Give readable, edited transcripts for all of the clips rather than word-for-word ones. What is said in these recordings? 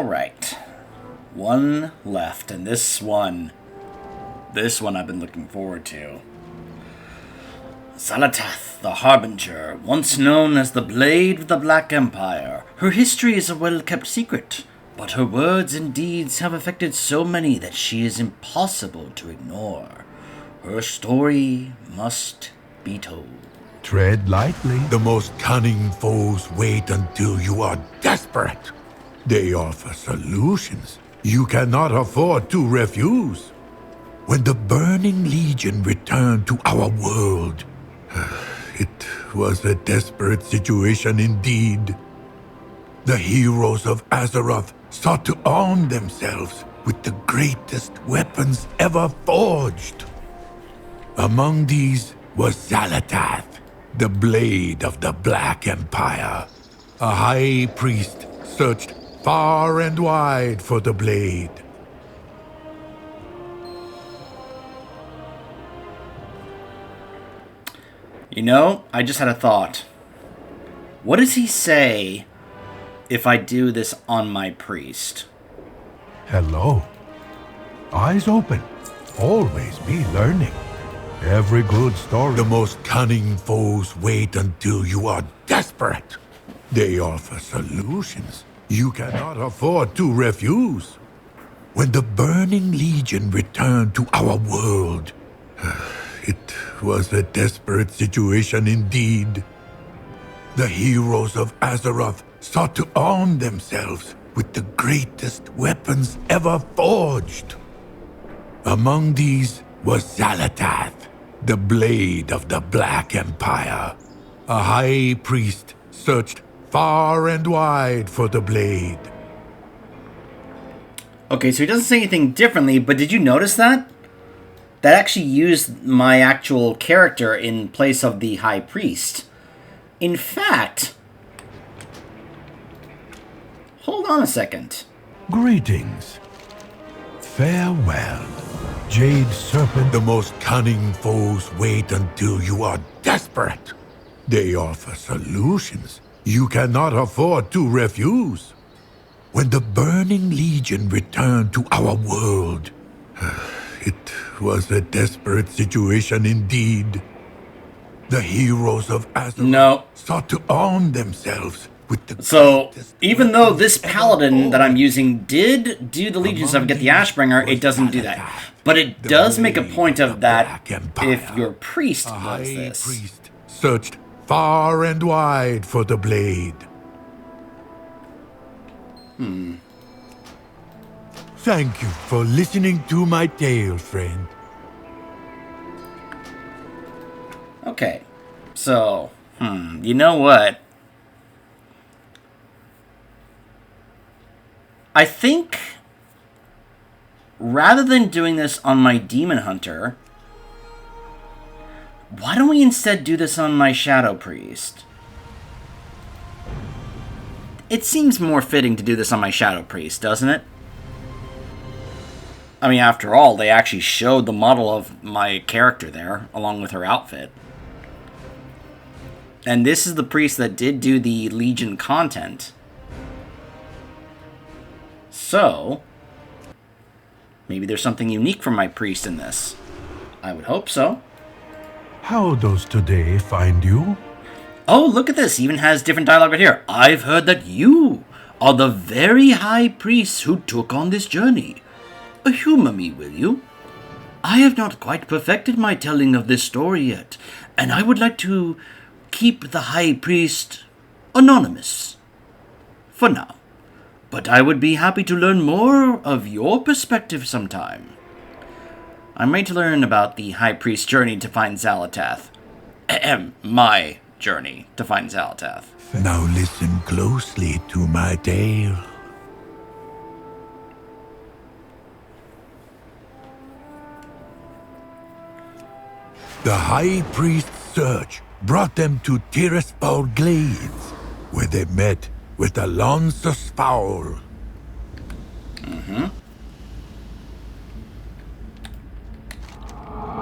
Alright. One left, and this one I've been looking forward to. Xal'atath, the Harbinger, once known as the Blade of the Black Empire. Her history is a well-kept secret, but her words and deeds have affected so many that she is impossible to ignore. Her story must be told. Tread lightly. The most cunning foes wait until you are desperate. They offer solutions you cannot afford to refuse. When the Burning Legion returned to our world, it was a desperate situation indeed. The heroes of Azeroth sought to arm themselves with the greatest weapons ever forged. Among these was Xal'atath, the Blade of the Black Empire. A high priest searched far and wide for the blade. You know, I just had a thought. What does he say if I do this on my priest? Hello. Eyes open. Always be learning. Every good story. The most cunning foes wait until you are desperate. They offer solutions you cannot afford to refuse. When the Burning Legion returned to our world, it was a desperate situation indeed. The heroes of Azeroth sought to arm themselves with the greatest weapons ever forged. Among these was Xal'atath, the Blade of the Black Empire. A high priest searched far and wide for the blade. Okay, so he doesn't say anything differently, but did you notice that? That actually used my actual character in place of the High Priest. In fact... Hold on a second. Greetings. Farewell, Jade Serpent. The most cunning foes wait until you are desperate. They offer solutions you cannot afford to refuse. When the Burning Legion returned to our world, it was a desperate situation indeed. The heroes of Azeroth sought to arm themselves with the So, even though this paladin that I'm using did do the Legion stuff and get the Ashbringer, it doesn't do that. But it does make a point of that if your priest does this. Priest searched far and wide for the blade. Thank you for listening to my tale, friend. Okay, so, you know what? I think, rather than doing this on my Demon Hunter, why don't we instead do this on my Shadow Priest? It seems more fitting to do this on my Shadow Priest, doesn't it? I mean, after all, they actually showed the model of my character there, along with her outfit. And this is the priest that did do the Legion content. So, maybe there's something unique for my priest in this. I would hope so. How does today find you? Oh, look at this. Even has different dialogue right here. I've heard that you are the very high priest who took on this journey. Humor me, will you? I have not quite perfected my telling of this story yet, and I would like to keep the high priest anonymous. For now. But I would be happy to learn more of your perspective sometime. I'm ready to learn about the high priest's journey to find Xal'atath. My journey to find Xal'atath. Now listen closely to my tale. The High Priest's search brought them to Tirisfal Glades, where they met with the Lansus Foul.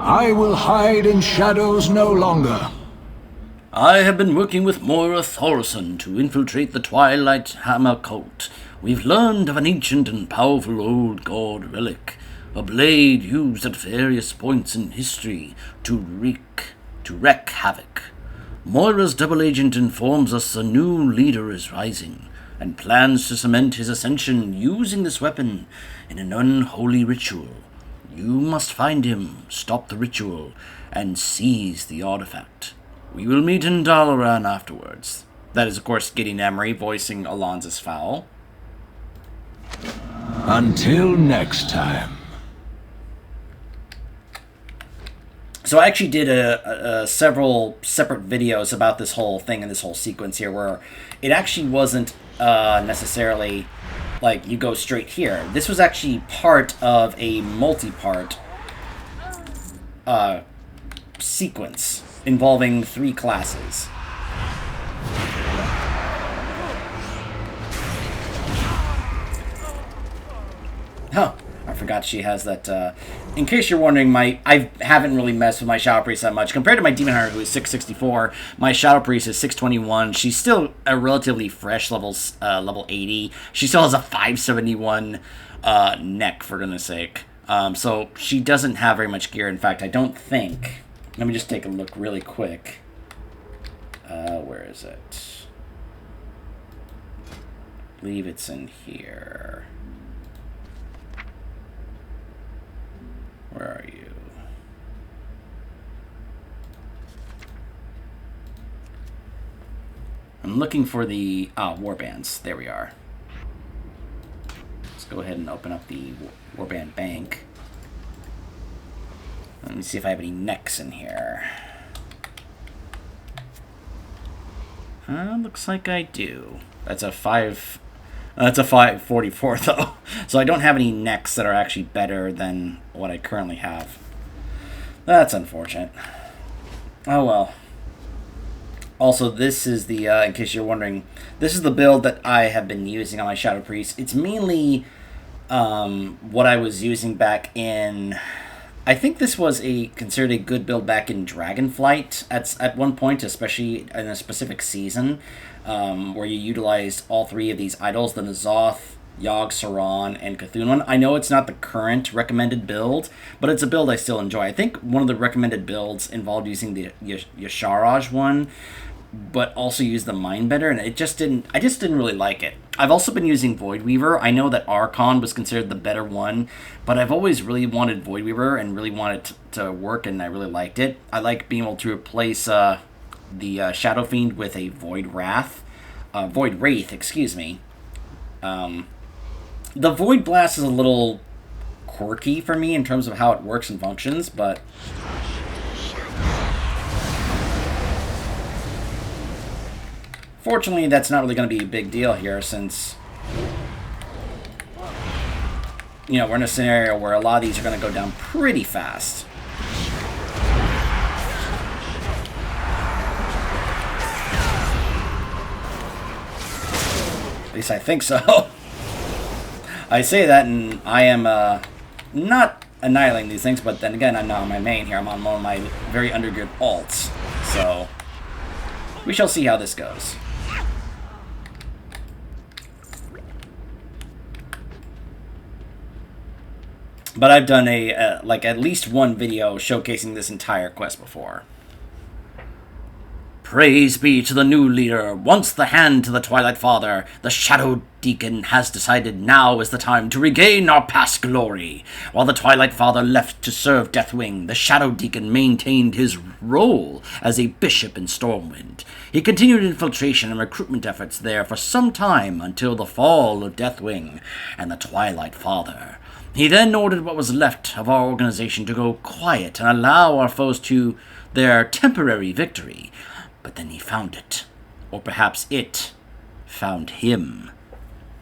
I will hide in shadows no longer. I have been working with Moira Thorson to infiltrate the Twilight Hammer cult. we've learned of an ancient and powerful old god relic, a blade used at various points in history to wreak havoc. Moira's double agent informs us a new leader is rising, and plans to cement his ascension using this weapon in an unholy ritual. You must find him, stop the ritual, and seize the artifact. We will meet in Dalaran afterwards. That is, of course, Gideon Emery voicing Alonza's Fowl. Until next time. So I actually did several separate videos about this whole thing and this whole sequence here, where it actually wasn't necessarily like you go straight here. This was actually part of a multi-part sequence involving 3 classes. Huh. I forgot she has that, in case you're wondering, I haven't really messed with my Shadow Priest that much. Compared to my Demon Hunter, who is 664, my Shadow Priest is 621. She's still a relatively fresh level 80. She still has a 571 neck, for goodness sake. So she doesn't have very much gear. In fact, I don't think... Let me just take a look really quick. Where is it? I believe it's in here. Where are you? I'm looking for the warbands. There we are. Let's go ahead and open up the warband bank. Let me see if I have any necks in here. Looks like I do. That's a 544 though. So I don't have any necks that are actually better than what I currently have. That's unfortunate. Oh well. Also, this is the, in case you're wondering, this is the build that I have been using on my Shadow Priest. It's mainly what I was using back in... I think this was considered a good build back in Dragonflight at one point, especially in a specific season, where you utilized all 3 of these idols, the N'Zoth, Yogg Saron, and Cthulhu one. I know it's not the current recommended build, but it's a build I still enjoy. I think one of the recommended builds involved using the Yasharaj one, but also used the Mindbender, and I just didn't really like it. I've also been using Voidweaver. I know that Archon was considered the better one, but I've always really wanted Voidweaver and really wanted it to work, and I really liked it. I like being able to replace the Shadow Fiend with a Void Wraith, excuse me. The Void Blast is a little quirky for me in terms of how it works and functions, but... Fortunately, that's not really going to be a big deal here, since, you know, we're in a scenario where a lot of these are going to go down pretty fast. At least I think so. I say that, and I am not annihilating these things, but then again, I'm not on my main here. I'm on one of my very undergeared alts, so we shall see how this goes. But I've done like at least one video showcasing this entire quest before. Praise be to the new leader. Once the hand to the Twilight Father, the Shadow Deacon has decided now is the time to regain our past glory. While the Twilight Father left to serve Deathwing, the Shadow Deacon maintained his role as a bishop in Stormwind. He continued infiltration and recruitment efforts there for some time until the fall of Deathwing and the Twilight Father. He then ordered what was left of our organization to go quiet and allow our foes to their temporary victory. But then he found it. Or perhaps it found him.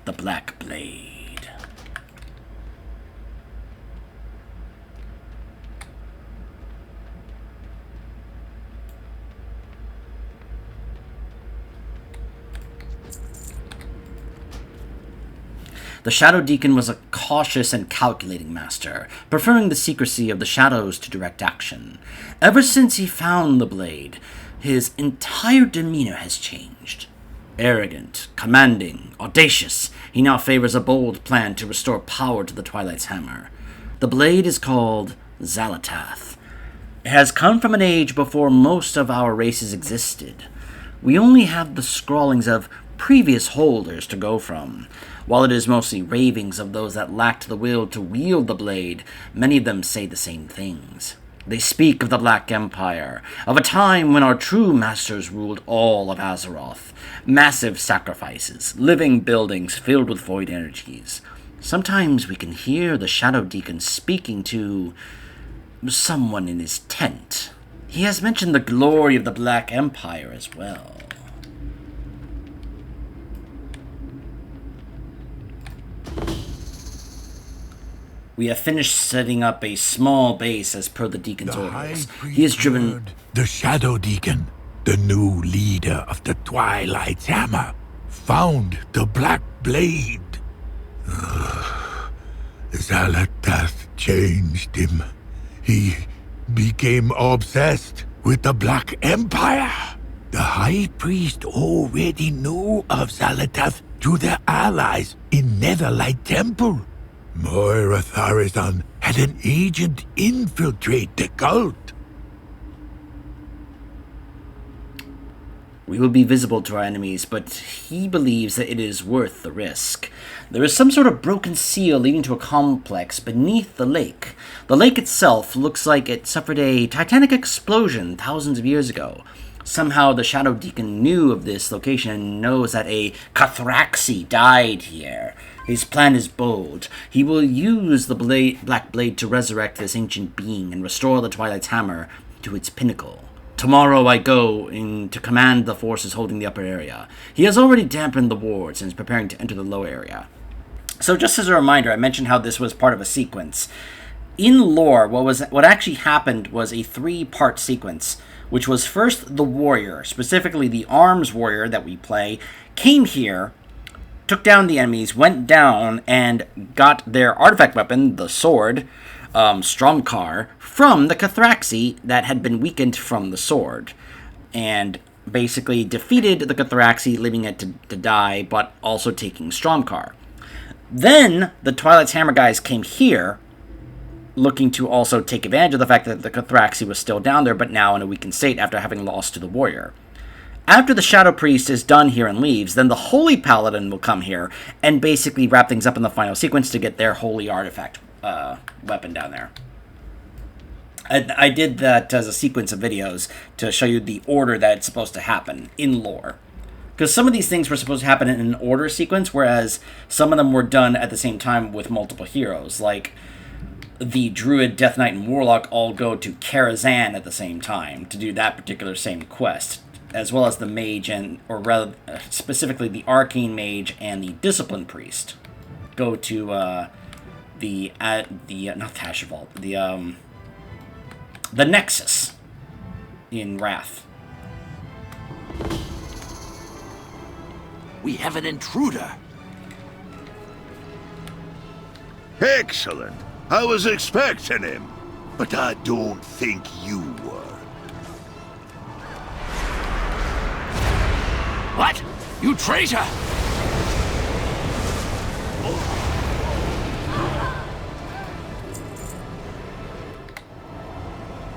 The Black Blade. The Shadow Deacon was a cautious and calculating master, preferring the secrecy of the shadows to direct action. Ever since he found the blade, his entire demeanor has changed. Arrogant, commanding, audacious, he now favors a bold plan to restore power to the Twilight's hammer. The blade is called Xal'atath. It has come from an age before most of our races existed. We only have the scrawlings of previous holders to go from. While it is mostly ravings of those that lacked the will to wield the blade, many of them say the same things. They speak of the Black Empire, of a time when our true masters ruled all of Azeroth. Massive sacrifices, living buildings filled with void energies. Sometimes we can hear the Shadow Deacon speaking to someone in his tent. He has mentioned the glory of the Black Empire as well. We have finished setting up a small base as per the Deacon's orders. He has driven... The Shadow Deacon, the new leader of the Twilight's Hammer, found the Black Blade. Xal'atath changed him. He became obsessed with the Black Empire. The High Priest already knew of Xal'atath through their allies in Netherlight Temple. Moira Tharazan had an agent infiltrate the cult. We will be visible to our enemies, but he believes that it is worth the risk. There is some sort of broken seal leading to a complex beneath the lake. The lake itself looks like it suffered a titanic explosion thousands of years ago. Somehow the Shadow Deacon knew of this location and knows that a Cathraxi died here. His plan is bold. He will use the Black Blade to resurrect this ancient being and restore the Twilight's Hammer to its pinnacle. Tomorrow I go in to command the forces holding the upper area. He has already dampened the wards and is preparing to enter the lower area. So just as a reminder, I mentioned how this was part of a sequence. In lore, what actually happened was a 3-part sequence, which was first the warrior, specifically the arms warrior that we play, came here, took down the enemies, went down, and got their artifact weapon, the sword, Stromkar, from the Cathraxi that had been weakened from the sword, and basically defeated the Cathraxi, leaving it to die, but also taking Stromkar. Then the Twilight's Hammer guys came here, looking to also take advantage of the fact that the Cathraxi was still down there, but now in a weakened state after having lost to the warrior. After the Shadow Priest is done here and leaves, then the Holy Paladin will come here and basically wrap things up in the final sequence to get their Holy Artifact weapon down there. I did that as a sequence of videos to show you the order that it's supposed to happen in lore. Because some of these things were supposed to happen in an order sequence, whereas some of them were done at the same time with multiple heroes. Like, the Druid, Death Knight, and Warlock all go to Karazhan at the same time to do that particular same quest, as well as the Mage, or rather, specifically the Arcane Mage and the Discipline Priest go to not Tashaval, the Nexus in Wrath. We have an intruder. Excellent. I was expecting him, but I don't think you were. What? You traitor!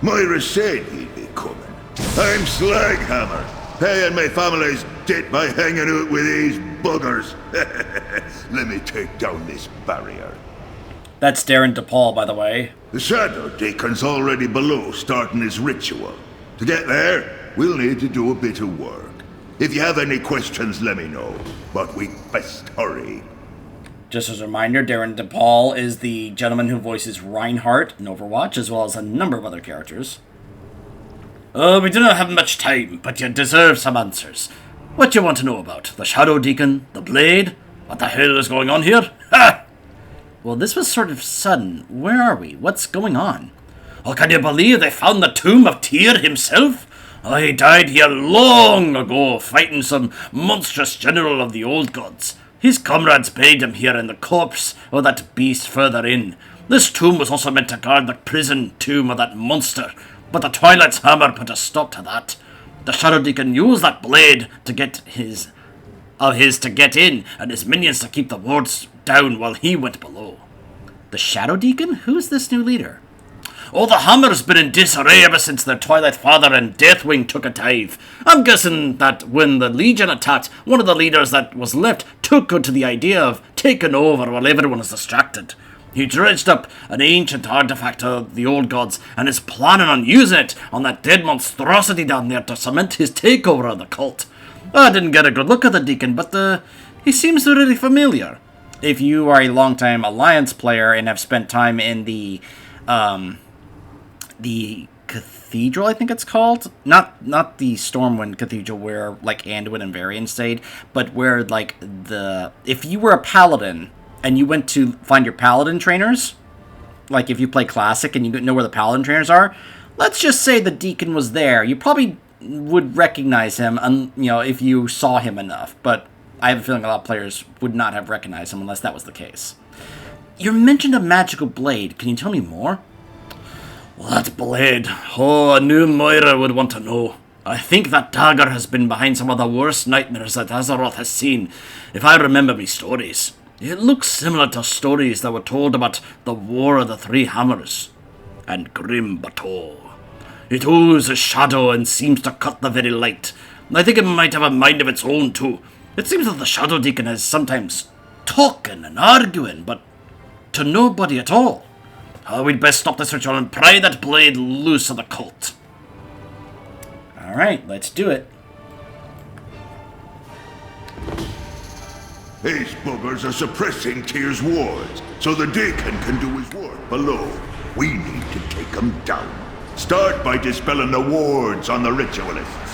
Moira said he'd be coming. I'm Slaghammer, paying my family's debt by hanging out with these buggers. Let me take down this barrier. That's Darren DePaul, by the way. The Shadow Deacon's already below starting his ritual. To get there, we'll need to do a bit of work. If you have any questions, let me know. But we best hurry. Just as a reminder, Darren DePaul is the gentleman who voices Reinhardt in Overwatch, as well as a number of other characters. We do not have much time, but you deserve some answers. What do you want to know about? The Shadow Deacon? The Blade? What the hell is going on here? Ha! Well, this was sort of sudden. Where are we? What's going on? Oh, can you believe they found the tomb of Tyr himself? Oh, he died here long ago, fighting some monstrous general of the old gods. His comrades buried him here in the corpse of that beast further in. This tomb was also meant to guard the prison tomb of that monster, but the Twilight's Hammer put a stop to that. The Shadow Deacon used that blade to get his of his to get in, and his minions to keep the wards down while he went below. The Shadow Deacon? Who's this new leader? Oh, the Hammer's been in disarray ever since their Twilight Father and Deathwing took a dive. I'm guessing that when the Legion attacked, one of the leaders that was left took to the idea of taking over while everyone is distracted. He dredged up an ancient artifact of the old gods and is planning on using it on that dead monstrosity down there to cement his takeover of the cult. I didn't get a good look at the Deacon, but he seems really familiar. If you are a longtime Alliance player and have spent time in the Cathedral, I think it's called, not the Stormwind Cathedral where like Anduin and Varian stayed, but where like if you were a paladin and you went to find your paladin trainers, like if you play Classic and you know where the paladin trainers are, let's just say the Deacon was there. You probably would recognize him, if you saw him enough, but I have a feeling a lot of players would not have recognized him unless that was the case. You mentioned a magical blade. Can you tell me more? Well, that blade. Oh, I knew Moira would want to know. I think that dagger has been behind some of the worst nightmares that Xal'atath has seen, if I remember me stories. It looks similar to stories that were told about the War of the Three Hammers and Grim Bateau. It oozes shadow and seems to cut the very light. I think it might have a mind of its own, too. It seems that the Shadow Deacon is sometimes talking and arguing, but to nobody at all. We'd best stop this ritual and pry that blade loose of the cult. Alright, let's do it. These buggers are suppressing Tyr's wards, so the Deacon can do his work below. We need to take them down. Start by dispelling the wards on the ritualists.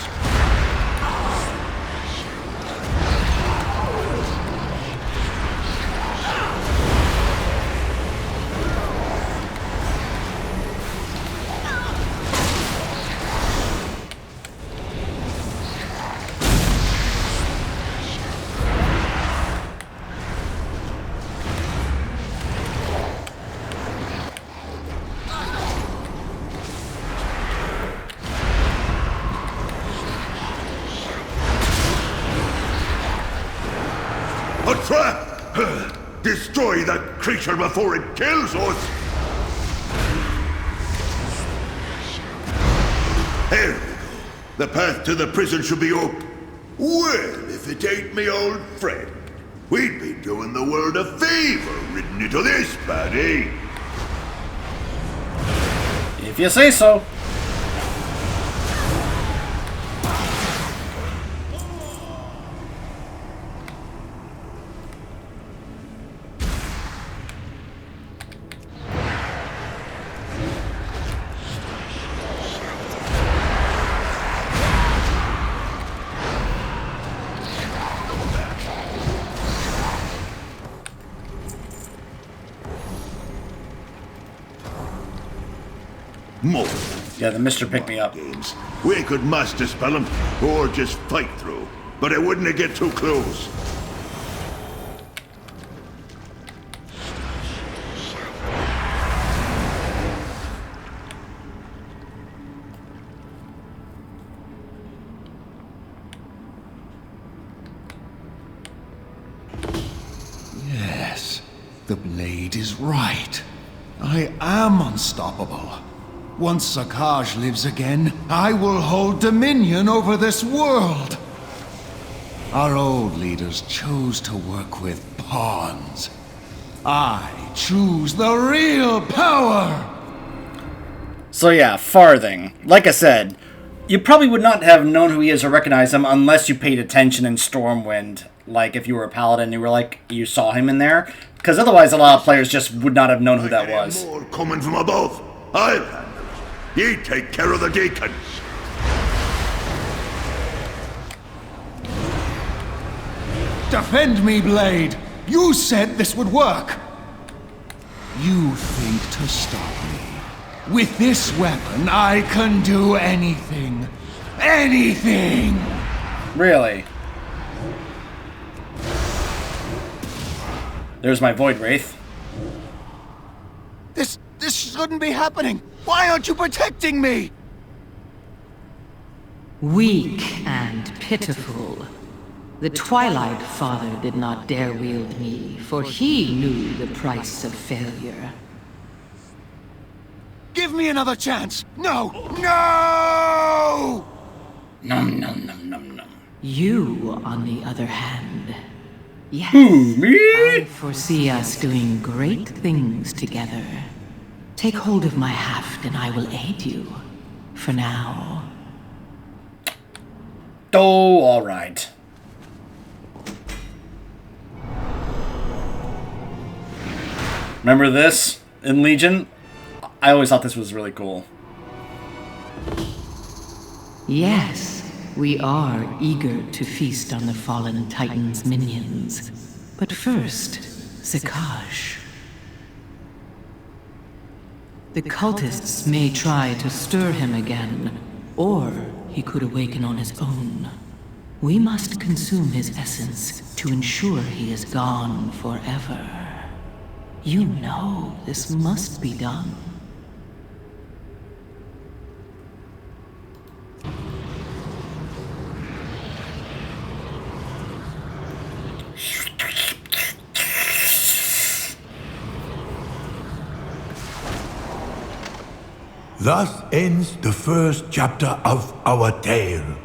A trap! Destroy that creature before it kills us! There we go. The path to the prison should be open. Well, if it ain't me old friend. We'd be doing the world a favor ridden into this bad, eh? If you say so. More. Yeah, the Mr. Pick Me Up. Games. We could master spell them, or just fight through. But it wouldn't get too close. Yes, the blade is right. I am unstoppable. Once Sakaj lives again, I will hold dominion over this world. Our old leaders chose to work with pawns. I choose the real power! So yeah, Farthing. Like I said, you probably would not have known who he is or recognized him unless you paid attention in Stormwind. Like, if you were a paladin, you saw him in there. Because otherwise, a lot of players just would not have known who that was. More coming from above. I'll handle it. You take care of the Deacon. Defend me, Blade! You said this would work! You think to stop me? With this weapon, I can do anything. Anything! Really? There's my Void Wraith. This shouldn't be happening! Why aren't you protecting me? Weak and pitiful. The Twilight Father did not dare wield me, for he knew the price of failure. Give me another chance! No! No! Nom nom nom nom nom. You, on the other hand... Yes, me? I foresee us doing great things together. Take hold of my haft and I will aid you. For now. Oh, alright. Remember this in Legion? I always thought this was really cool. Yes, we are eager to feast on the fallen Titan's minions. But first, Zakash. The cultists may try to stir him again, or he could awaken on his own. We must consume his essence to ensure he is gone forever. You know this must be done. Thus ends the first chapter of our tale.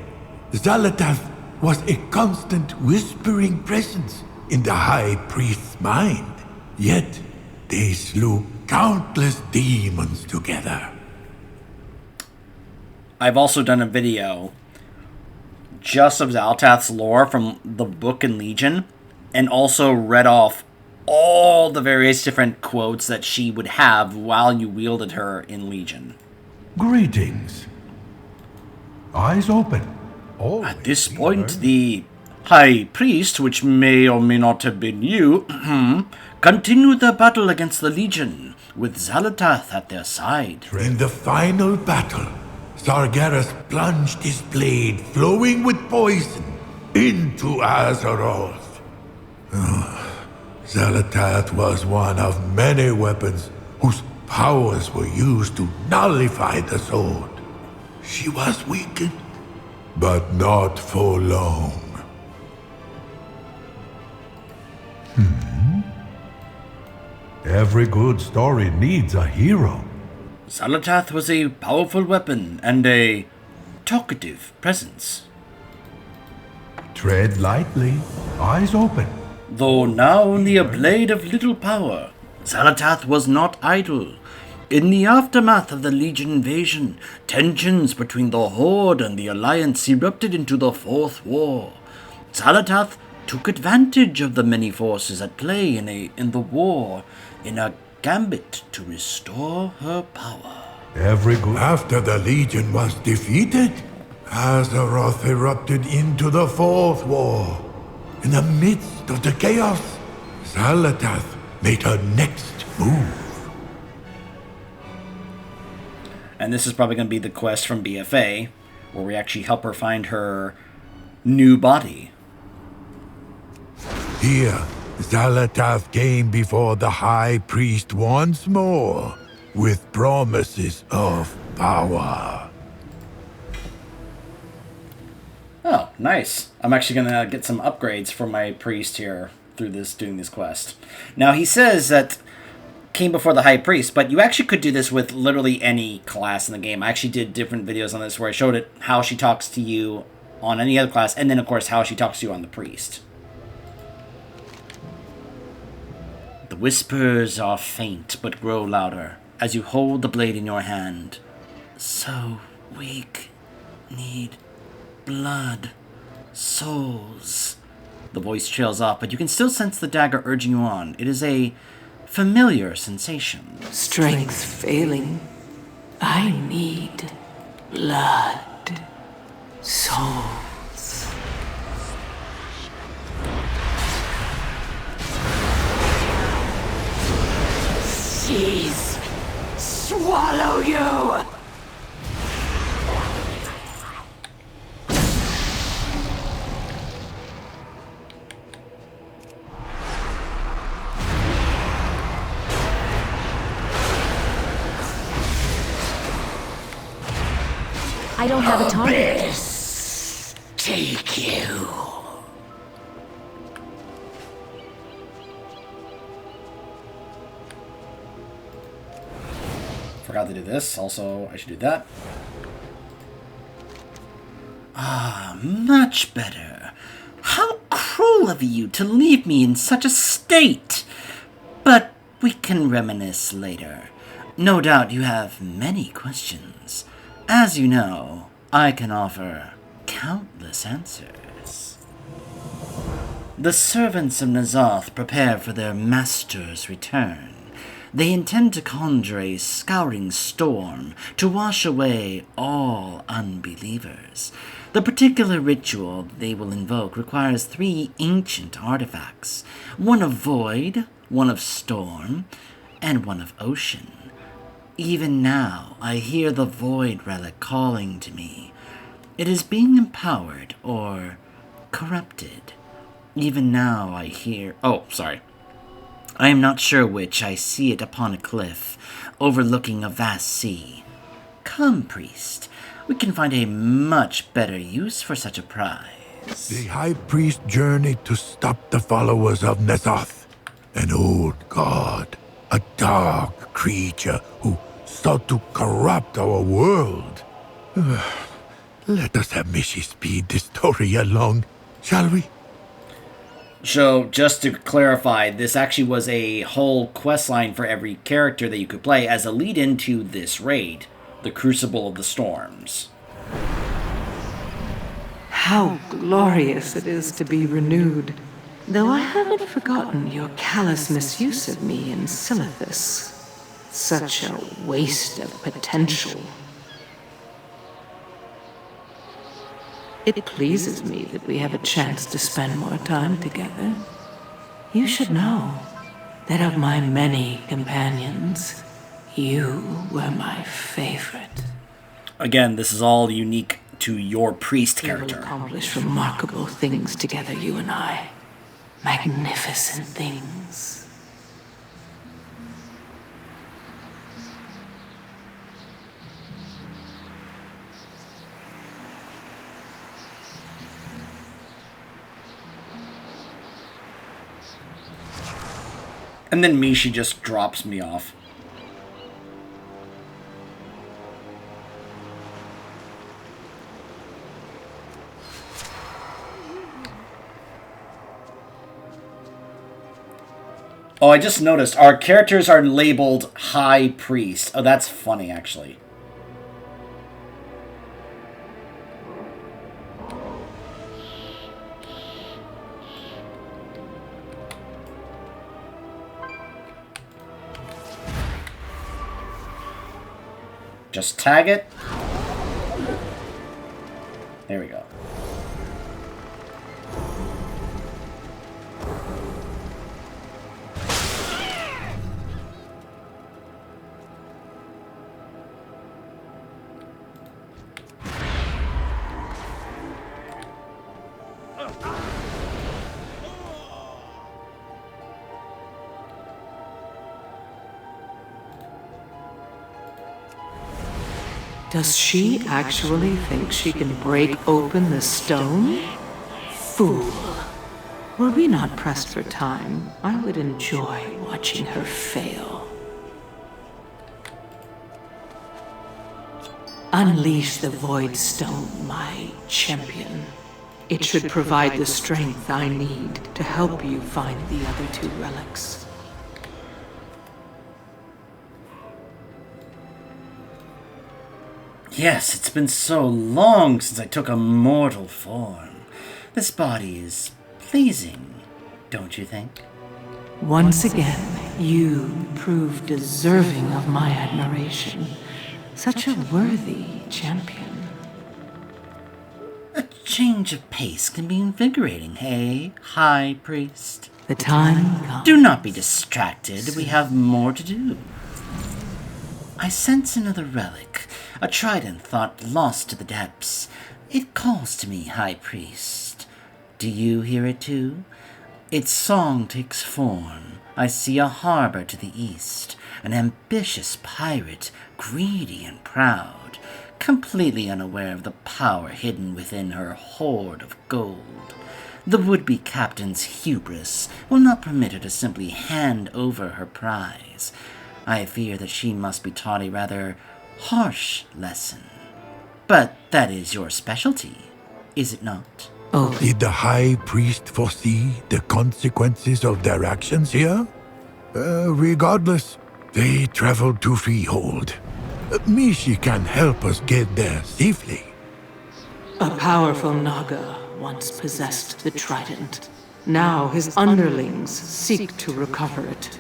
Xal'atath was a constant whispering presence in the High Priest's mind. Yet, they slew countless demons together. I've also done a video just of Xal'atath's lore from the book in Legion, and also read off all the various different quotes that she would have while you wielded her in Legion. Greetings. Eyes open. At this point, the High Priest, which may or may not have been you, continued their battle against the Legion, with Xal'atath at their side. In the final battle, Sargeras plunged his blade, flowing with poison, into Azeroth. Xal'atath was one of many weapons whose powers were used to nullify the sword. She was weakened, but not for long. Every good story needs a hero. Xal'atath was a powerful weapon and a talkative presence. Tread lightly. Eyes open. Though now only a blade of little power, Xal'atath was not idle. In the aftermath of the Legion invasion, tensions between the Horde and the Alliance erupted into the Fourth War. Xal'atath took advantage of the many forces at play in the war in a gambit to restore her power. After the Legion was defeated, Azeroth erupted into the Fourth War. In the midst of the chaos, Xal'atath made her next move. And this is probably going to be the quest from BFA, where we actually help her find her new body. Here, Xal'atath came before the High Priest once more, with promises of power. Oh, nice. I'm actually going to get some upgrades for my priest here through doing this quest. Now, he says that came before the High Priest, but you actually could do this with literally any class in the game. I actually did different videos on this where I showed it how she talks to you on any other class, and then, of course, how she talks to you on the priest. The whispers are faint, but grow louder as you hold the blade in your hand. So weak, need blood, souls. The voice trails off, but you can still sense the dagger urging you on. It is a familiar sensation. Strength failing. I need blood. Souls. Seize. Swallow you! I don't have a target. Abyss, take you. Forgot to do this. Also, I should do that. Ah, much better. How cruel of you to leave me in such a state! But we can reminisce later. No doubt you have many questions. As you know, I can offer countless answers. The servants of Xal'atath prepare for their master's return. They intend to conjure a scouring storm to wash away all unbelievers. The particular ritual they will invoke requires 3 ancient artifacts, one of void, one of storm, and one of ocean. Even now, I hear the void relic calling to me. It is being empowered or corrupted. Even now, I hear... Oh, sorry. I am not sure which. I see it upon a cliff, overlooking a vast sea. Come, priest. We can find a much better use for such a prize. The High Priest journeyed to stop the followers of Xal'atath, an old god, a dark creature who sought to corrupt our world. Let us have Mishi speed this story along, shall we? So, just to clarify, this actually was a whole questline for every character that you could play as a lead into this raid, the Crucible of the Storms. How glorious it is to be renewed. Though I haven't forgotten your callous misuse of me in Xal'atath. Such a waste of potential. It pleases me that we have a chance to spend more time together. You should know that of my many companions, you were my favorite. Again, this is all unique to your priest We will character. accomplish remarkable things together, you and I. Magnificent things. And then Mishi just drops me off. Oh, I just noticed our characters are labeled High Priest. Oh, that's funny, actually. Just tag it. There we go. Does she actually think she can break open the stone? Fool. Were we not pressed for time, I would enjoy watching her fail. Unleash the Void Stone, my champion. It should provide the strength I need to help you find the other 2 relics. Yes, it's been so long since I took a mortal form. This body is pleasing, don't you think? Once again, you prove deserving of my admiration. Such a worthy champion. A change of pace can be invigorating, hey, High Priest? The time comes. Do not be distracted, we have more to do. I sense another relic, a trident thought lost to the depths. It calls to me, High Priest. Do you hear it too? Its song takes form. I see a harbor to the east, an ambitious pirate, greedy and proud, completely unaware of the power hidden within her hoard of gold. The would-be captain's hubris will not permit her to simply hand over her prize. I fear that she must be taught a rather harsh lesson. But that is your specialty, is it not? Oh, Did the High Priest foresee the consequences of their actions here? Regardless, they traveled to Freehold. Mishi can help us get there safely. a powerful Naga once possessed the trident. Now his underlings seek to recover it.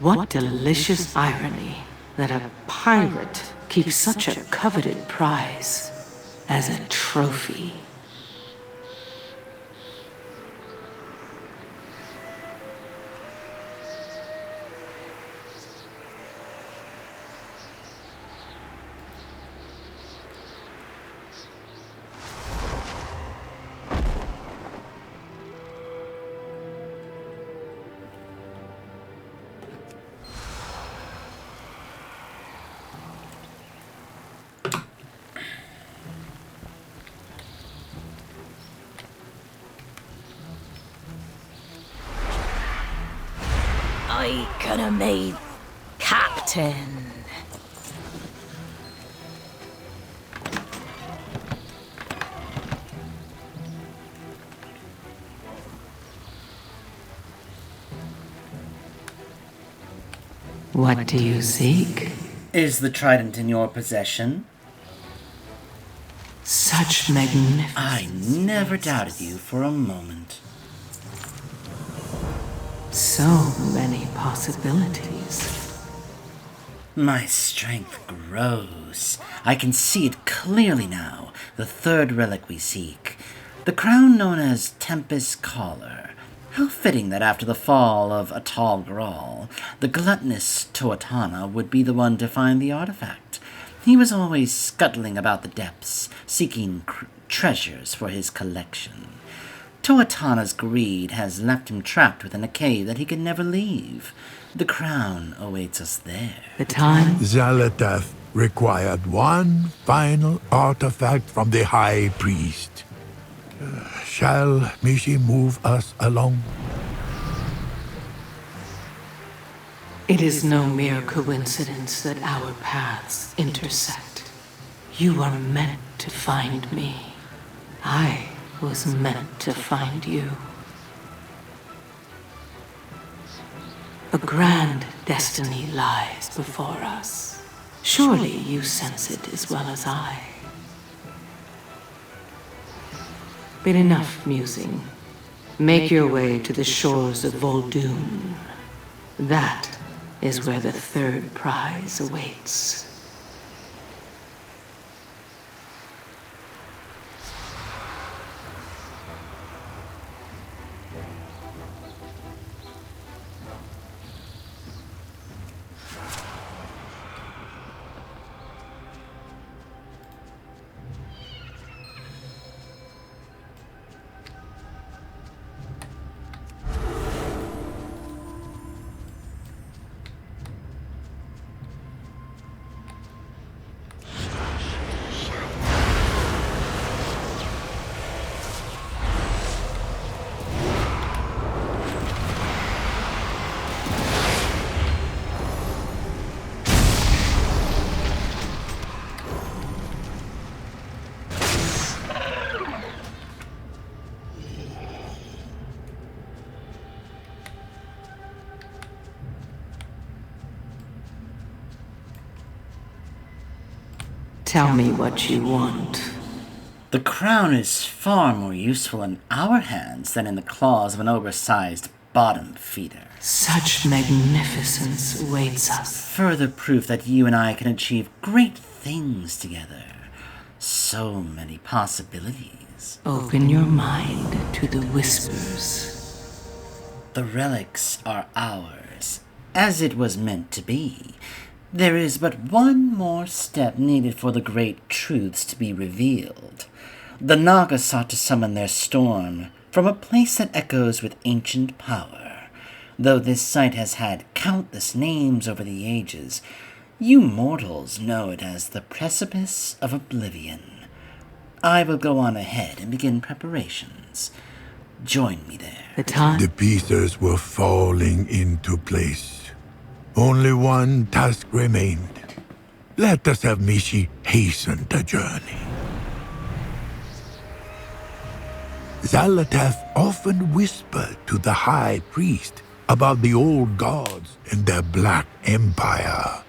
What delicious irony that a pirate keeps such a coveted prize as a trophy. I could have made captain. What do you seek? Is the trident in your possession? Such magnificence. I never doubted you for a moment. So many possibilities. My strength grows. I can see it clearly now, the third relic we seek. The crown known as Tempest Collar. How fitting that after the fall of Atal Graal, the gluttonous Tuatana would be the one to find the artifact. He was always scuttling about the depths, seeking treasures for his collection. Tuatana's greed has left him trapped within a cave that he can never leave. The crown awaits us there. The time? Xal'atath required one final artifact from the High Priest. Shall Mishi move us along? It is no mere coincidence that our paths intersect. You are meant to find me. I was meant to find you. A grand destiny lies before us. Surely you sense it as well as I. But enough musing. Make your way to the shores of Vol'dun. That is where the third prize awaits. Tell me what you want. The crown is far more useful in our hands than in the claws of an oversized bottom feeder. Such magnificence awaits us. Further proof that you and I can achieve great things together. So many possibilities. Open your mind to the whispers. The relics are ours, as it was meant to be. There is but one more step needed for the great truths to be revealed. The Naga sought to summon their storm from a place that echoes with ancient power. Though this site has had countless names over the ages, you mortals know it as the Precipice of Oblivion. I will go on ahead and begin preparations. Join me there. The time? The pieces were falling into place. Only one task remained. Let us have Mishi hasten the journey. Xal'atath often whispered to the High Priest about the old gods and their Black Empire.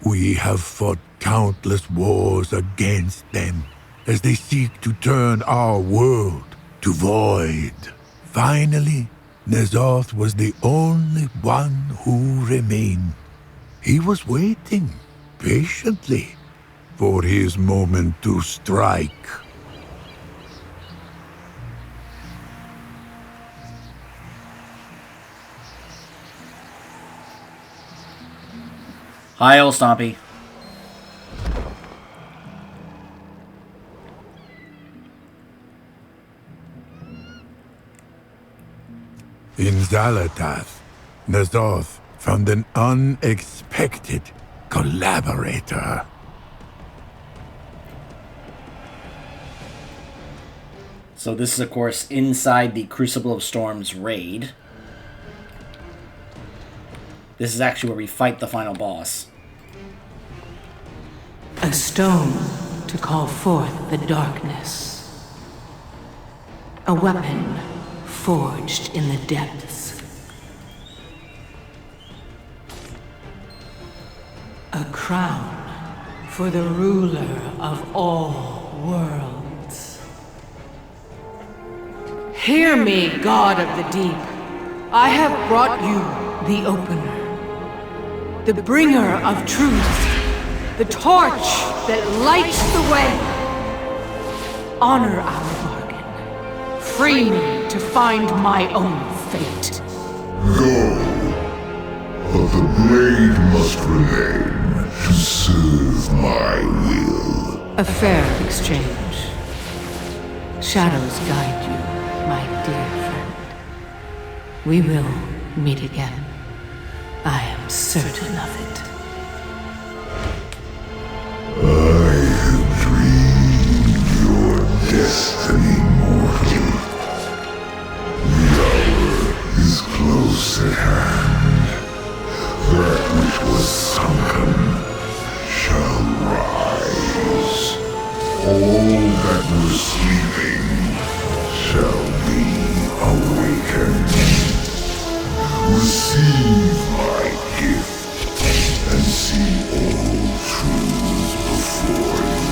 We have fought countless wars against them as they seek to turn our world to void. Finally, Xal'atath was the only one who remained. He was waiting patiently for his moment to strike. Hi, old Stompy. In Xal'atath, Xal'atath found an unexpected collaborator. So this is, of course, inside the Crucible of Storms raid. This is actually where we fight the final boss. A stone to call forth the darkness. A weapon forged in the depths. A crown for the ruler of all worlds. Hear me, God of the Deep. I have brought you the Opener, the bringer of truth, the torch that lights the way. Honor our bargain. Free me to find my own fate. Go, but the blade must remain to serve my will. A fair exchange. Shadows guide you, my dear friend. We will meet again. I am certain of it. I have dreamed your destiny, mortal. The hour is close at hand. That which was sunken shall rise. All that were sleeping shall be awakened. Receive my gift and see all truths before you.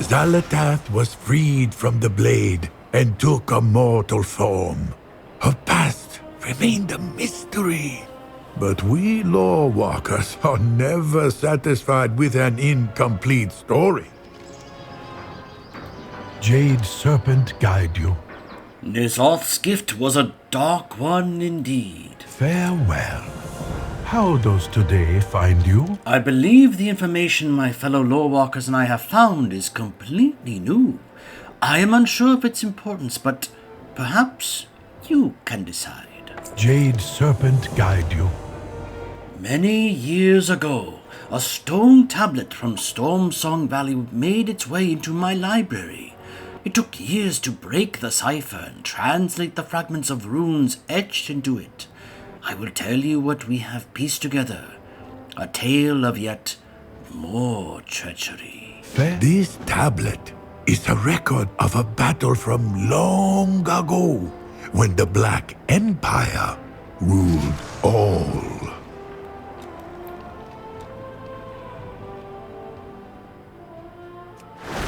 Xal'atath was freed from the blade and took a mortal form. Her past remained a mystery. But we Lorewalkers are never satisfied with an incomplete story. Jade Serpent guide you. Xal'atath's gift was a dark one indeed. Farewell. How does today find you? I believe the information my fellow Lorewalkers and I have found is completely new. I am unsure of its importance, but perhaps you can decide. Jade Serpent guide you. Many years ago, a stone tablet from Stormsong Valley made its way into my library. It took years to break the cipher and translate the fragments of runes etched into it. I will tell you what we have pieced together. A tale of yet more treachery. This tablet is a record of a battle from long ago, when the Black Empire ruled all.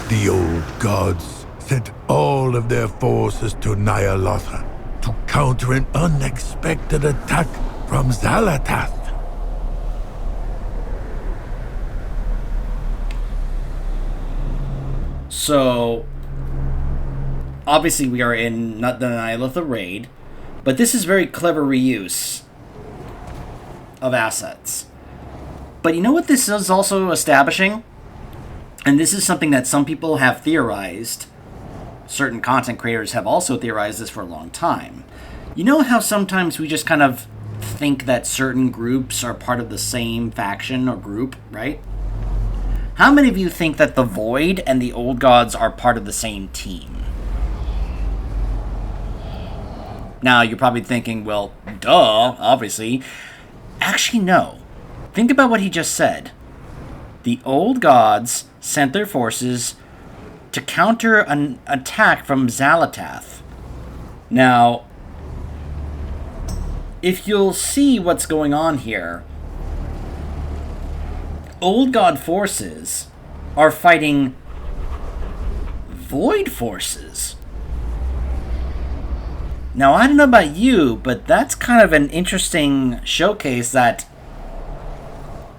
The old gods sent all of their forces to Xal'atath to counter an unexpected attack from Xal'atath. So, obviously we are in not the Xal'atath raid, but this is very clever reuse of assets. But you know what this is also establishing? And this is something that some people have theorized. Certain content creators have also theorized this for a long time. You know how sometimes we just kind of think that certain groups are part of the same faction or group, right? How many of you think that the Void and the Old Gods are part of the same team? Now, you're probably thinking, well, duh, obviously. Actually, no. Think about what he just said. The Old Gods sent their forces to counter an attack from Xal'atath. Now, if you'll see what's going on here, Old God forces are fighting Void forces. Now, I don't know about you, but that's kind of an interesting showcase that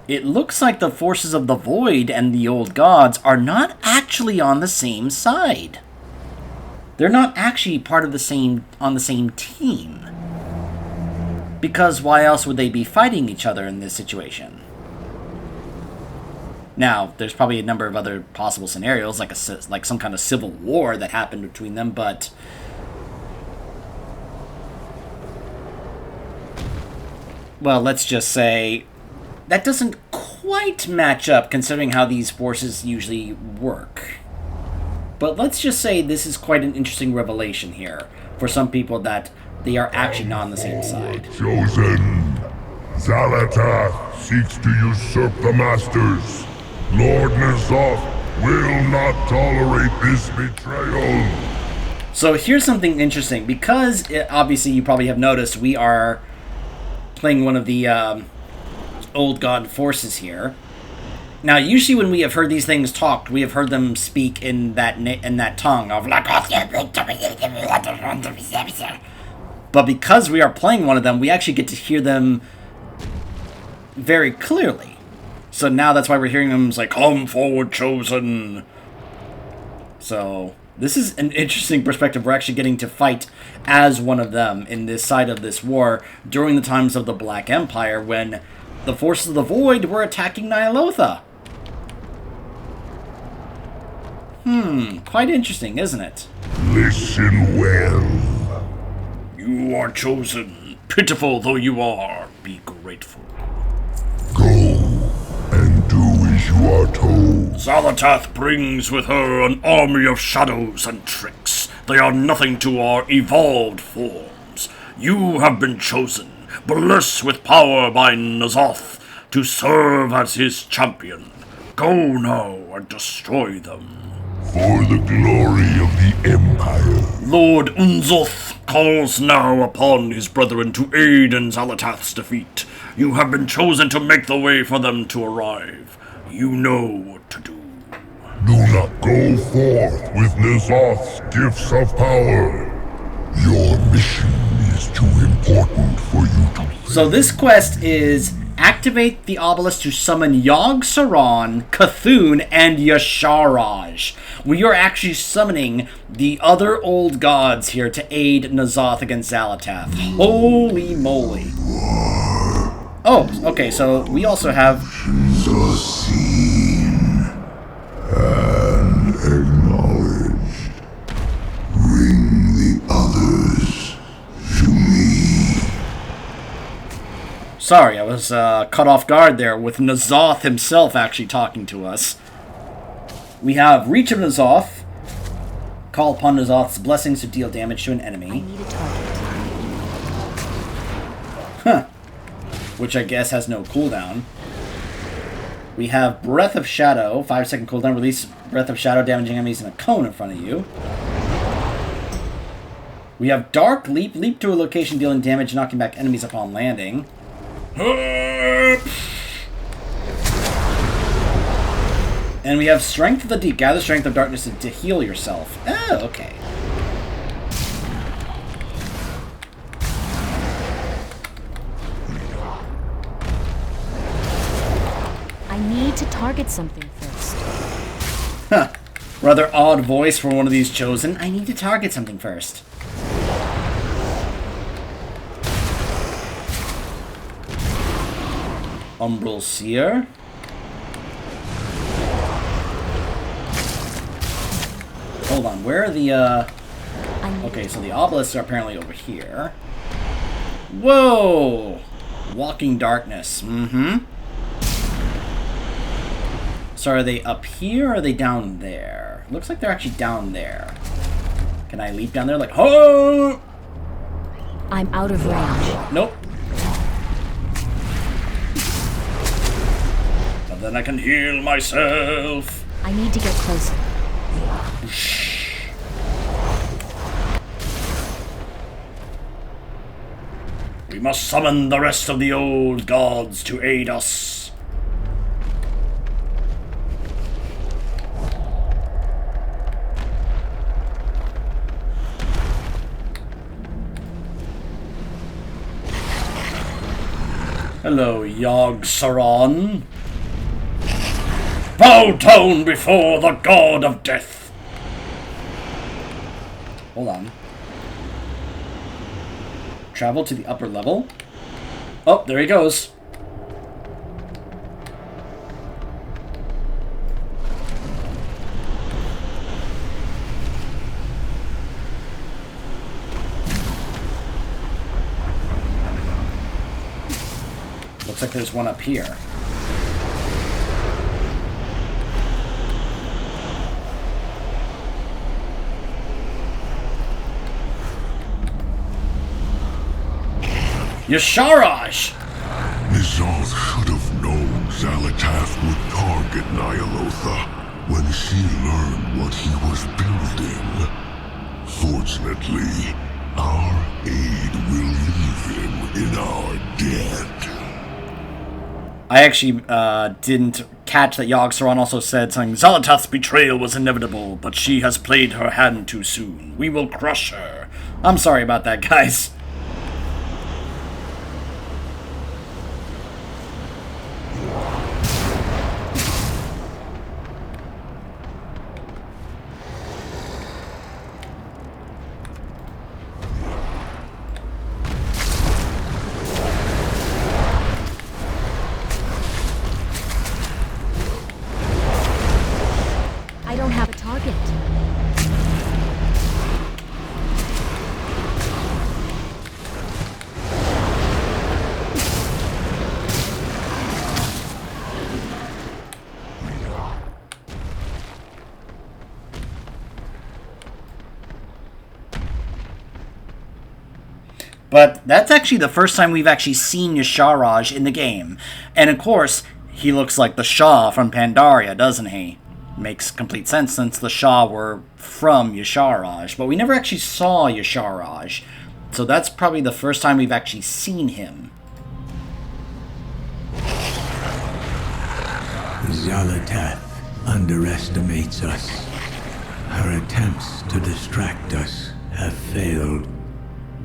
it looks like the forces of the Void and the Old Gods are not actually on the same side. They're not actually on the same team. Because why else would they be fighting each other in this situation? Now, there's probably a number of other possible scenarios, like some kind of civil war that happened between them, but well, let's just say that doesn't quite match up considering how these forces usually work. But let's just say this is quite an interesting revelation here for some people that they are actually not on the same side. Chosen. Xal'atath seeks to usurp the Masters. Lord N'Zoth will not tolerate this betrayal. So here's something interesting. Because, obviously, you probably have noticed, we are playing one of the Old God forces here. Now, usually when we have heard these things talked, we have heard them speak in that tongue of like. But because we are playing one of them, we actually get to hear them very clearly. So now that's why we're hearing them like, "Come forward, chosen." So this is an interesting perspective. We're actually getting to fight as one of them in this side of this war during the times of the Black Empire when the forces of the Void were attacking Ny'alotha. Quite interesting, isn't it? Listen well. You are chosen. Pitiful though you are, be grateful. Go and do as you are told. Xal'atath brings with her an army of shadows and tricks. They are nothing to our evolved forms. You have been chosen, blessed with power by N'Zoth, to serve as his champion. Go now and destroy them. For the glory of the Empire. Lord N'Zoth calls now upon his brethren to aid in Xal'atath's defeat. You have been chosen to make the way for them to arrive. You know what to do. Do not go forth with N'Zoth's gifts of power. Your mission is too important for you to fail. So this quest is activate the obelisk to summon Yogg-Saron, Cthulhu, and Y'Shaarj. We are actually summoning the other Old Gods here to aid N'Zoth against Xal'atath. Holy moly. Oh, okay, so we also have The seen and acknowledged. Bring the others to me. Sorry, I was caught off guard there with N'Zoth himself actually talking to us. We have Reach of N'Zoth. Call upon N'Zoth's blessings to deal damage to an enemy. I need a target. Huh. Which I guess has no cooldown. We have Breath of Shadow. 5-second cooldown. Release Breath of Shadow, damaging enemies in a cone in front of you. We have Dark Leap. Leap to a location dealing damage, knocking back enemies upon landing. And we have Strength of the Deep. Gather Strength of Darkness to heal yourself. Oh, okay. I need to target something first. Huh. Rather odd voice for one of these chosen. I need to target something first. Umbral Seer. Hold on, where are the, Okay, so the obelisks are apparently over here. Whoa! Walking darkness. Mm-hmm. So are they up here or are they down there? Looks like they're actually down there. Can I leap down there like, oh! I'm out of range. Nope. But then I can heal myself. I need to get closer. We must summon the rest of the old gods to aid us. Hello, Yogg-Saron. Bow down before the god of death. Hold on. Travel to the upper level. Oh, there he goes. Looks like there's one up here. Yasharaj! N'Zoth should have known Xal'atath would target Ny'alotha when she learned what he was building. Fortunately, our aid will leave him in our debt. I actually didn't catch that Yogg-Saron also said something. Xal'atath's betrayal was inevitable, but she has played her hand too soon. We will crush her. I'm sorry about that, guys. I don't have a target. But that's actually the first time we've actually seen Yasharaj in the game. And of course, he looks like the Shah from Pandaria, doesn't he? Makes complete sense since the Shah were from Yasharaj. But we never actually saw Yasharaj. So that's probably the first time we've actually seen him. Xal'atath underestimates us. Her attempts to distract us have failed.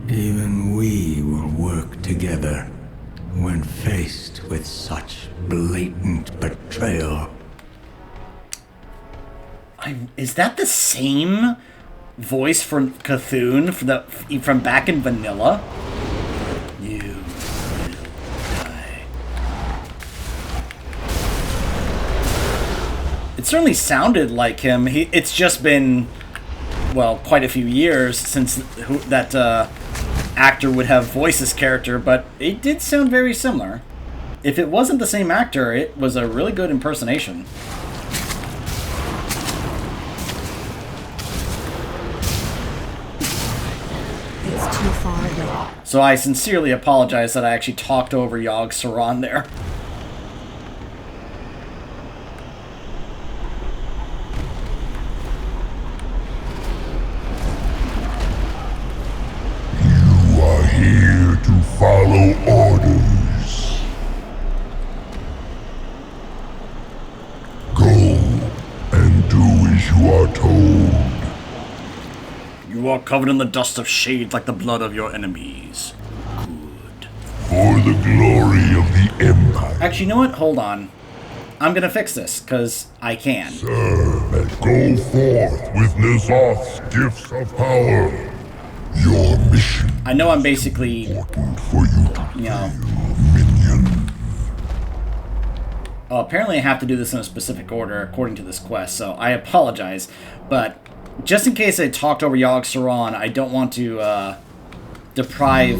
Even we will work together when faced with such blatant betrayal. Is that the same voice from Cthulhu from back in Vanilla? You will die. It certainly sounded like him. It's just been, well, quite a few years since that actor would have voiced this character, but it did sound very similar. If it wasn't the same actor, it was a really good impersonation. It's too far away. So I sincerely apologize that I actually talked over Yogg-Saron there. You are here to follow orders. Go and do as you are told. You are covered in the dust of shade like the blood of your enemies. Good. For the glory of the Empire. Actually, you know what? Hold on. I'm gonna fix this, because I can. Serve and go forth with N'Zoth's gifts of power. Your mission I know I'm basically, important for you to you know... minion. Oh, apparently I have to do this in a specific order according to this quest, so I apologize. But just in case I talked over Yogg-Saron, I don't want to deprive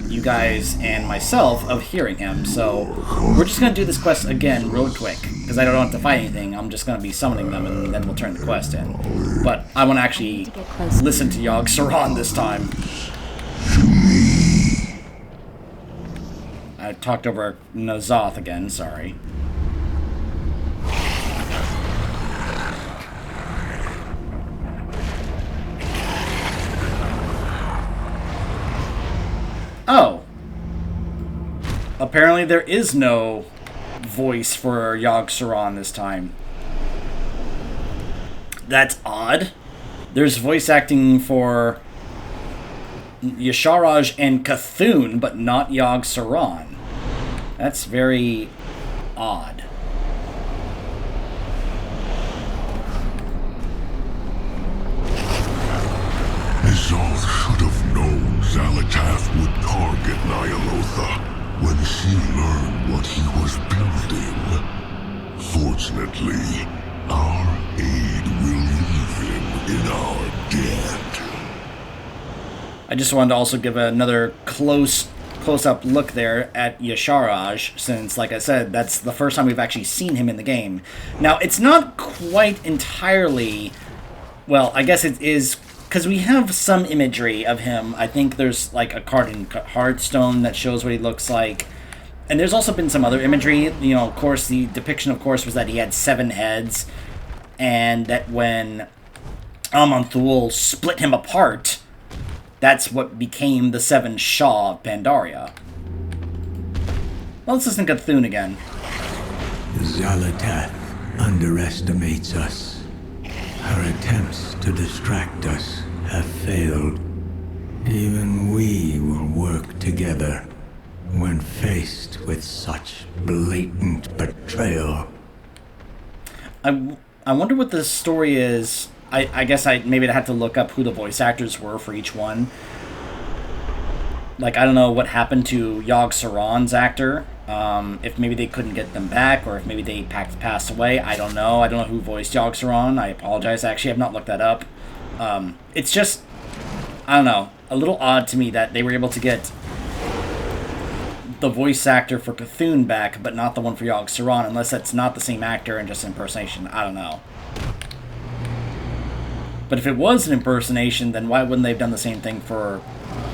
you guys and myself of hearing him. So we're just going to do this quest again real quick, because I don't have to fight anything. I'm just going to be summoning them, and then we'll turn the quest in. But I want to actually listen to Yogg-Saron this time. I talked over Xal'atath again, sorry. Oh. Apparently there is no voice for Yogg-Saron this time. That's odd. There's voice acting for Y'Shaarj and C'Thun, but not Yogg-Saron. That's very odd. N'Zoth should have known Xal'atath would target Ny'alotha when she learned what he was building. Fortunately, our aid will leave him in our debt. I just wanted to also give another close-up look there at Y'Shaarj, since, like I said, that's the first time we've actually seen him in the game. Now, it's not quite entirely... Well, I guess it is... Because we have some imagery of him. I think there's, like, a card in Hearthstone that shows what he looks like. And there's also been some other imagery. You know, of course, the depiction, of course, was that he had 7 heads. And that when Aman'Thul split him apart... That's what became the 7 Shah of Pandaria. Well, let's listen to C'Thun again. Xal'atath underestimates us. Her attempts to distract us have failed. Even we will work together when faced with such blatant betrayal. I wonder what the story is. I guess maybe I'd have to look up who the voice actors were for each one. Like, I don't know what happened to Yogg-Saron's actor. If maybe they couldn't get them back, or if maybe they passed away. I don't know. I don't know who voiced Yogg-Saron. I apologize. Actually, I've not looked that up. It's just, I don't know, a little odd to me that they were able to get the voice actor for C'Thun back, but not the one for Yogg-Saron, unless that's not the same actor and just impersonation. I don't know. But if it was an impersonation, then why wouldn't they have done the same thing for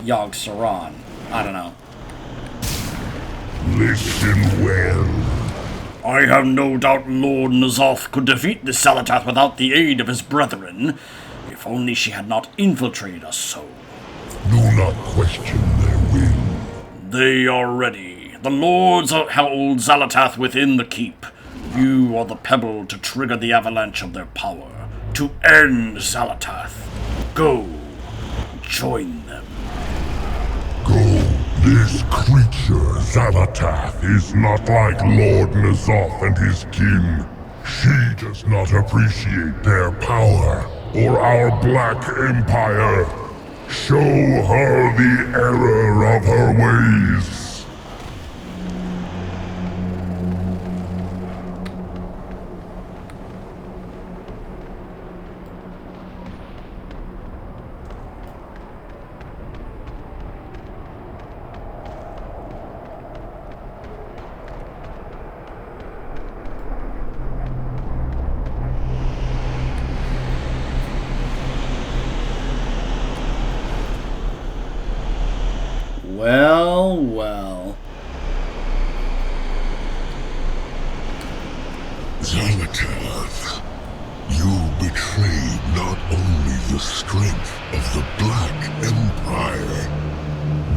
Yogg-Saron? I don't know. Listen well. I have no doubt Lord N'Zoth could defeat the Xal'atath without the aid of his brethren, if only she had not infiltrated us so. Do not question their will. They are ready. The lords hold Xal'atath within the keep. You are the pebble to trigger the avalanche of their power. To end Xal'atath. Go. Join them. Go. This creature, Xal'atath, is not like Lord N'Zoth and his kin. She does not appreciate their power, or our Black Empire. Show her the error of her ways. Well, well. Xal'atath, you betrayed not only the strength of the Black Empire,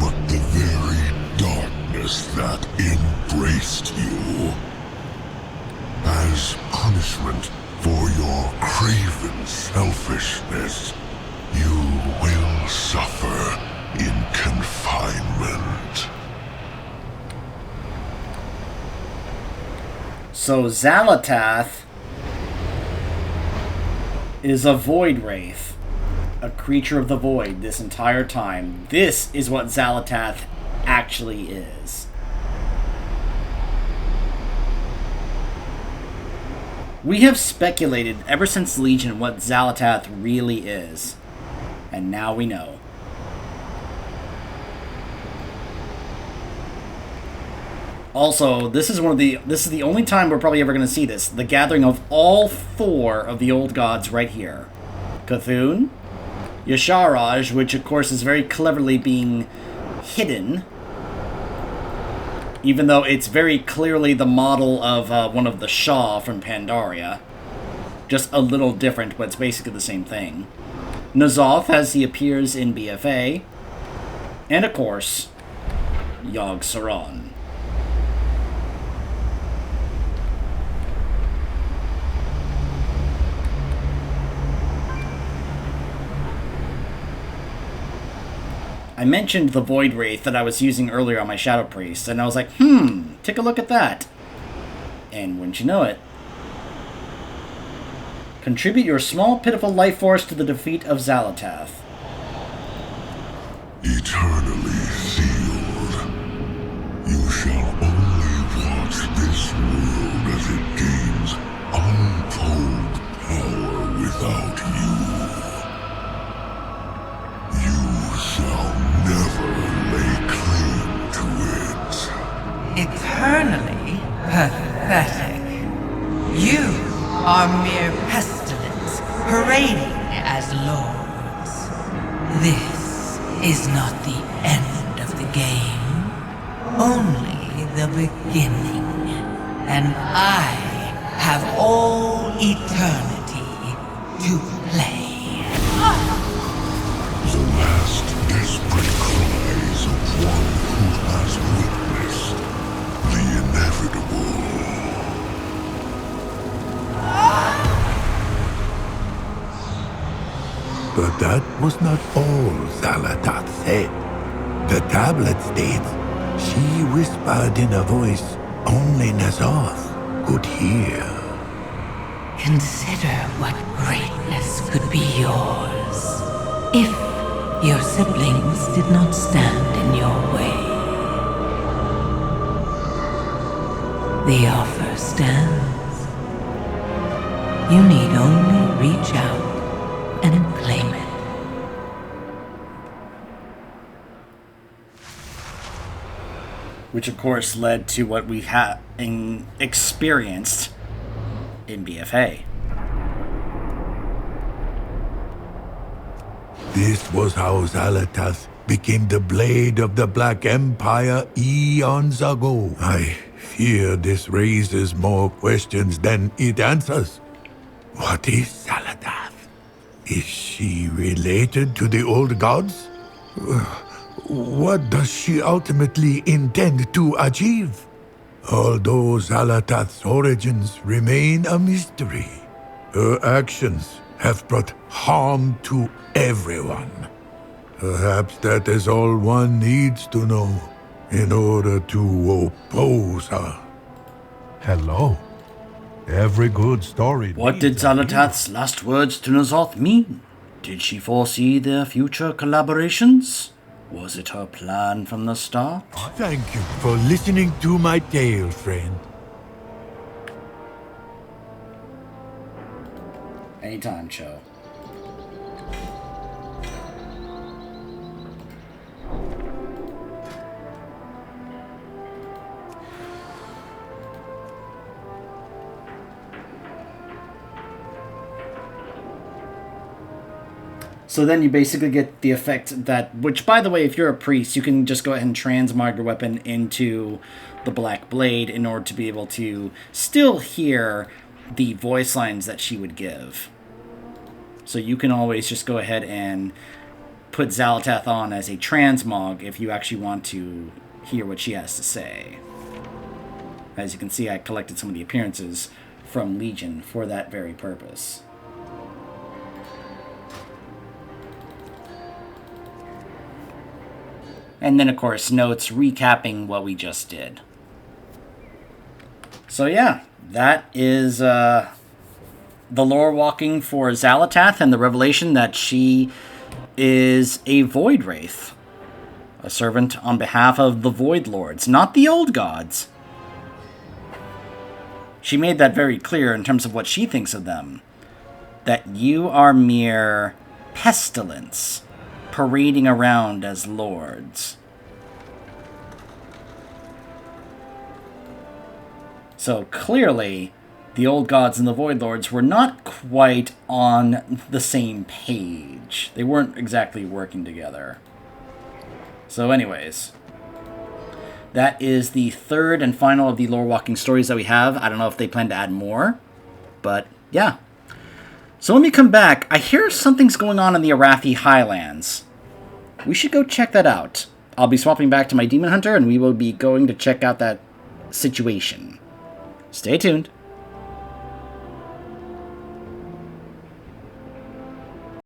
but the very darkness that embraced you. As punishment for your craven selfishness, you will suffer in confinement. So Xal'atath is a Void Wraith, a creature of the Void this entire time. This is what Xal'atath actually is. We have speculated ever since Legion what Xal'atath really is, and now we know. Also, this is the only time we're probably ever going to see this. The gathering of all 4 of the old gods right here. Cthulhu, Yasharaj, which of course is very cleverly being hidden, even though it's very clearly the model of one of the Shah from Pandaria. Just a little different, but it's basically the same thing. N'Zoth, as he appears in BFA. And of course, Yogg-Saron. I mentioned the Void Wraith that I was using earlier on my Shadow Priest, and I was like, take a look at that. And wouldn't you know it, contribute your small, pitiful life force to the defeat of Xal'atath. Eternally sealed. You shall only watch this world as it gains untold power without you. You shall never lay claim to it. Eternally pathetic. You are mere pestilence, parading as lords. This is not the end of the game, only the beginning. And I have all eternity to play. The last desperate cries of one who has witnessed the inevitable. But that was not all Xal'atath said. The tablet states she whispered in a voice only N'Zoth could hear. Consider what greatness could be yours if your siblings did not stand in your way. The offer stands. You need only reach out and claim it. Which of course led to what we had experienced in BFA. This was how Xal'atath became the blade of the Black Empire eons ago. I fear this raises more questions than it answers. What is Xal'atath? Is she related to the old gods? What does she ultimately intend to achieve? Although Xal'atath's origins remain a mystery, her actions have brought harm to everyone. Perhaps that is all one needs to know in order to oppose her. Hello. Every good story. What did Xal'atath's last words to N'Zoth mean? Did she foresee their future collaborations? Was it her plan from the start? Thank you for listening to my tale, friend. Anytime, Cho. So then you basically get the effect that, which by the way, if you're a priest, you can just go ahead and transmog your weapon into the Black Blade in order to be able to still hear the voice lines that she would give. So you can always just go ahead and put Xal'atath on as a transmog if you actually want to hear what she has to say. As you can see, I collected some of the appearances from Legion for that very purpose. And then, of course, notes recapping what we just did. So yeah, that is the lore walking for Xal'atath and the revelation that she is a Void Wraith. A servant on behalf of the Void Lords, not the old gods. She made that very clear in terms of what she thinks of them. That you are mere pestilence, parading around as lords. So clearly, the Old Gods and the Void Lords were not quite on the same page. They weren't exactly working together. So anyways, that is the third and final of the Lorewalking stories that we have. I don't know if they plan to add more, but yeah. So let me come back. I hear something's going on in the Arathi Highlands. We should go check that out. I'll be swapping back to my Demon Hunter, and we will be going to check out that situation. Stay tuned.